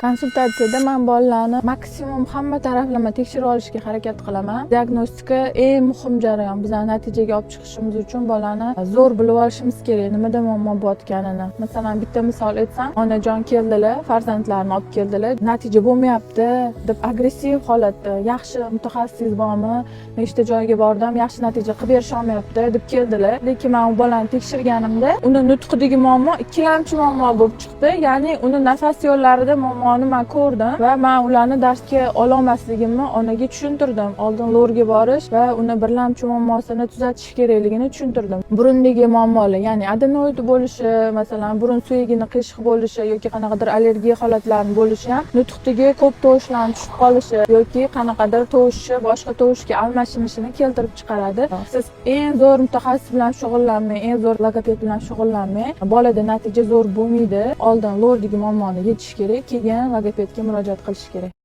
Konsultatsiyada men bolalarni maksimum hamma taraflama tekshirib olishga harakat qilaman. Diagnostika eng muhim jarayon. Bizning natijaga olib chiqishimiz uchun bolani zo'r bilib olishimiz kerak, nimada muammo bo'layotganini. Masalan, bitta misol aytsam, onajon keldilar, farzandlarini olib keldilar, natija bo'lmayapti deb agressiv holatda, yaxshi mutaxassis bormi, nechta joyga bordim, yaxshi natija qilib berisha olmayapti deb keldilar. Lekin men u bolani tekshirganimda, uni nutqidagi muammo ikkilamchi muammo bo'lib chiqdi. Ya'ni uni nafas yo'llarida muammoni men ko'rdim va men ularni darsga ola olmasligimni onaga tushuntirdim. Oldin lorga borish va uni birlamchi muammosini tuzatish kerakligini tushuntirdim. Burundagi muammolar, ya'ni adenoid bo'lishi, masalan, burun suyagini qiyshiq bo'lishi yoki qanaqadir allergiya holatlari bo'lishi ham nutqdagi ko'p tovushlarni tushib qolishi yoki qanaqadir tovushni boshqa tovushga almashinishini keltirib chiqaradi. Siz eng zo'r mutaxassis bilan shug'ullanmang, eng zo'r logoped bilan shug'ullanmang. Bolada natija zo'r bo'lmaydi. Oldin lordagi muammoni yechish kerak, keyin logopedga murojaat qilish kerak.